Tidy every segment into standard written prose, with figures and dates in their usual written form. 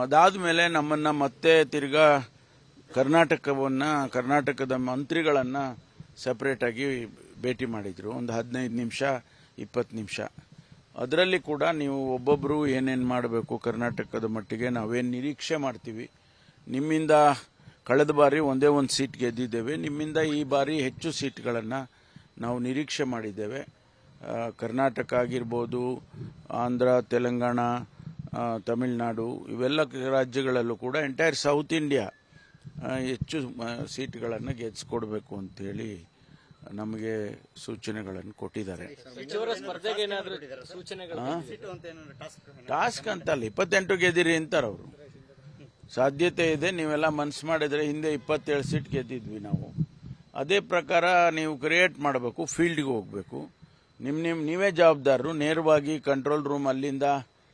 ಅದಾದ ಮೇಲೆ ನಮ್ಮನ್ನು ಮತ್ತೆ ತಿರ್ಗಾ ಕರ್ನಾಟಕದ ಮಂತ್ರಿಗಳನ್ನು ಸಪ್ರೇಟಾಗಿ ಭೇಟಿ ಮಾಡಿದರು. ಒಂದು 15 ನಿಮಿಷ 20 ನಿಮಿಷ. ಅದರಲ್ಲಿ ಕೂಡ ನೀವು ಒಬ್ಬೊಬ್ಬರು ಏನೇನು ಮಾಡಬೇಕು ಕರ್ನಾಟಕದ ಮಟ್ಟಿಗೆ ನಾವೇನು ನಿರೀಕ್ಷೆ ಮಾಡ್ತೀವಿ, ನಿಮ್ಮಿಂದ ಕಳೆದ ಬಾರಿ ಒಂದೇ ಒಂದು ಸೀಟ್ ಗೆದ್ದಿದ್ದೇವೆ, ನಿಮ್ಮಿಂದ ಈ ಬಾರಿ ಹೆಚ್ಚು ಸೀಟ್ಗಳನ್ನು ನಾವು ನಿರೀಕ್ಷೆ ಮಾಡಿದ್ದೇವೆ. ಕರ್ನಾಟಕ ಆಗಿರ್ಬೋದು, ಆಂಧ್ರ, ತೆಲಂಗಾಣ, ತಮಿಳುನಾಡು ಇವೆಲ್ಲ ರಾಜ್ಯಗಳಲ್ಲೂ ಕೂಡ ಎಂಟೈರ್ ಸೌತ್ ಇಂಡಿಯಾ ಹೆಚ್ಚು ಸೀಟ್ಗಳನ್ನು ಗೆಲ್ಲಿಸ್ಕೊಡ್ಬೇಕು ಅಂತೇಳಿ ನಮಗೆ ಸೂಚನೆಗಳನ್ನು ಕೊಟ್ಟಿದ್ದಾರೆ. ಟಾಸ್ಕ್ ಅಂತಲ್ಲ, 28 ಗೆದ್ದಿರಿ ಅಂತಾರೆ ಅವರು. ಸಾಧ್ಯತೆ ಇದೆ, ನೀವೆಲ್ಲ ಮನಸ್ಸು ಮಾಡಿದ್ರೆ ಹಿಂದೆ 27 ಸೀಟ್ ಗೆದ್ದಿದ್ವಿ ನಾವು. ಅದೇ ಪ್ರಕಾರ ನೀವು ಕ್ರಿಯೇಟ್ ಮಾಡಬೇಕು, ಫೀಲ್ಡ್ಗೆ ಹೋಗಬೇಕು, ನೀವೇ ಜವಾಬ್ದಾರರು. ನೇರವಾಗಿ ಕಂಟ್ರೋಲ್ ರೂಮ್ ಅಲ್ಲಿಂದ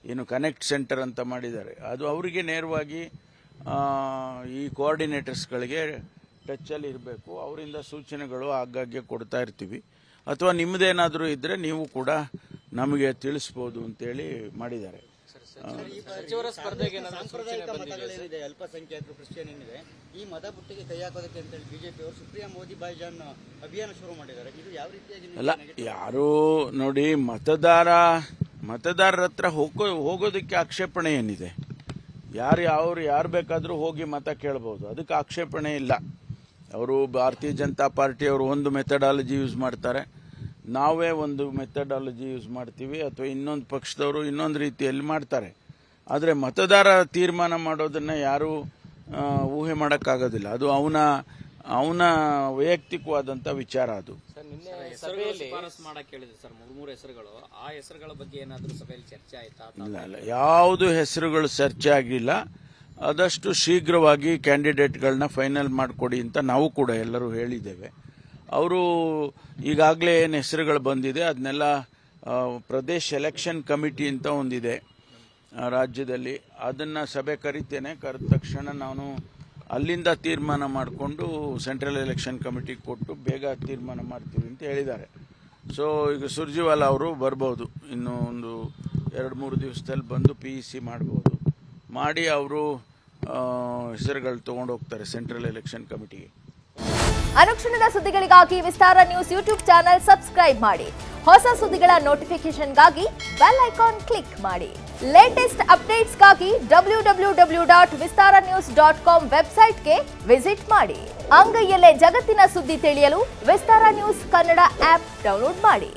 ಏನು ಕನೆಕ್ಟ್ ಸೆಂಟರ್ ಅಂತ ಮಾಡಿದ್ದಾರೆ, ಅದು ಅವರಿಗೆ ನೇರವಾಗಿ ಈ ಕೋಆರ್ಡಿನೇಟರ್ಸ್ಗಳಿಗೆ ಟಚ್ಚಲ್ಲಿ ಇರಬೇಕು. ಅವರಿಂದ ಸೂಚನೆಗಳು ಆಗಾಗ್ಗೆ ಕೊಡ್ತಾ ಇರ್ತೀವಿ. ಅಥವಾ ನಿಮ್ಮದೇನಾದರೂ ಇದ್ದರೆ ನೀವು ಕೂಡ ನಮಗೆ ತಿಳಿಸ್ಬೋದು ಅಂತೇಳಿ ಮಾಡಿದ್ದಾರೆ. ಅಲ್ಪಸಂಖ್ಯಾತರು ಕ್ರಿಶ್ಚಿಯನ್ ಏನಿದೆ, ಈ ಮತ ಬುಟ್ಟಿಗೆ ಕೈ ಹಾಕೋದಕ್ಕೆ ಅಂತೇಳಿ ಬಿಜೆಪಿ ಅವರು ಸುಪ್ರಿಯಾ ಮೋದಿ ಬಾಯ್ಜಾನ್ ಅಭಿಯಾನ ಶುರು ಮಾಡಿದ್ದಾರೆ. ಇದು ಯಾವ ರೀತಿಯಾಗಿ ಅಲ್ಲ, ಯಾರು ನೋಡಿ, ಮತದಾರರ ಹತ್ರ ಹೋಗೋದಕ್ಕೆ ಆಕ್ಷೇಪಣೆ ಏನಿದೆ? ಯಾರು ಬೇಕಾದರೂ ಹೋಗಿ ಮತ ಕೇಳಬಹುದು, ಅದಕ್ಕೆ ಆಕ್ಷೇಪಣೆ ಇಲ್ಲ. ಅವರು ಭಾರತೀಯ ಜನತಾ ಪಾರ್ಟಿಯವರು ಒಂದು ಮೆಥಡಾಲಜಿ ಯೂಸ್ ಮಾಡ್ತಾರೆ, ನಾವೇ ಒಂದು ಮೆಥಡಾಲಜಿ ಯೂಸ್ ಮಾಡ್ತೀವಿ, ಅಥವಾ ಇನ್ನೊಂದು ಪಕ್ಷದವರು ಇನ್ನೊಂದು ರೀತಿಯಲ್ಲಿ ಮಾಡ್ತಾರೆ. ಆದರೆ ಮತದಾರ ತೀರ್ಮಾನ ಮಾಡೋದನ್ನು ಯಾರೂ ಊಹೆ ಮಾಡೋಕ್ಕಾಗೋದಿಲ್ಲ. ಅದು ಅವನ ವೈಯಕ್ತಿಕವಾದಂಥ ವಿಚಾರ. ಅದು ಇಲ್ಲ, ಯಾವುದು ಹೆಸರುಗಳು ಚರ್ಚೆ ಆಗಿಲ್ಲ. ಆದಷ್ಟು ಶೀಘ್ರವಾಗಿ ಕ್ಯಾಂಡಿಡೇಟ್ಗಳನ್ನ ಫೈನಲ್ ಮಾಡಿಕೊಡಿ ಅಂತ ನಾವು ಕೂಡ ಎಲ್ಲರೂ ಹೇಳಿದ್ದೇವೆ. ಅವರು ಈಗಾಗಲೇ ಏನು ಹೆಸರುಗಳು ಬಂದಿದೆ ಅದನ್ನೆಲ್ಲ ಪ್ರದೇಶ್ ಎಲೆಕ್ಷನ್ ಕಮಿಟಿ ಅಂತ ಒಂದಿದೆ ರಾಜ್ಯದಲ್ಲಿ, ಅದನ್ನು ಸಭೆ ಕರಿತೇನೆ. ಕರೆದ ತಕ್ಷಣ ನಾನು ಅಲ್ಲಿಂದ ತೀರ್ಮಾನ ಮಾಡಿಕೊಂಡು ಸೆಂಟ್ರಲ್ ಎಲೆಕ್ಷನ್ ಕಮಿಟಿಗೆ ಕೊಟ್ಟು ಬೇಗ ತೀರ್ಮಾನ ಮಾಡ್ತೀವಿ ಅಂತ ಹೇಳಿದ್ದಾರೆ. ಸೊ ಈಗ ಸುರ್ಜಿವಾಲಾ ಅವರು ಬರ್ಬೋದು, ಇನ್ನು ಒಂದು 2-3 ದಿವಸದಲ್ಲಿ ಬಂದು PEC ಮಾಡ್ಬೋದು. ಮಾಡಿ ಅವರು ಹೆಸರುಗಳು ತಗೊಂಡು ಹೋಗ್ತಾರೆ ಸೆಂಟ್ರಲ್ ಎಲೆಕ್ಷನ್ ಕಮಿಟಿಗೆ. ಅನುಕ್ಷಣದ ಸುದ್ದಿಗಳಿಗಾಗಿ ವಿಸ್ತಾರ ನ್ಯೂಸ್ ಯೂಟ್ಯೂಬ್ ಚಾನೆಲ್ ಸಬ್ಸ್ಕ್ರೈಬ್ ಮಾಡಿ. ಹೊಸ ಸುದ್ದಿಗಳ ನೋಟಿಫಿಕೇಶನ್ಗಾಗಿ ಬೆಲ್ ಐಕಾನ್ ಕ್ಲಿಕ್ ಮಾಡಿ. ಲೇಟೆಸ್ಟ್ ಅಪ್ಡೇಟ್ಸ್ಗಾಗಿ www.vistaranews.com ವೆಬ್ಸೈಟ್ಗೆ ವಿಸಿಟ್ ಮಾಡಿ. ಅಂಗೈಯಲ್ಲೇ ಜಗತ್ತಿನ ಸುದ್ದಿ ತಿಳಿಯಲು ವಿಸ್ತಾರ ನ್ಯೂಸ್ ಕನ್ನಡ ಆಪ್ ಡೌನ್ಲೋಡ್ ಮಾಡಿ.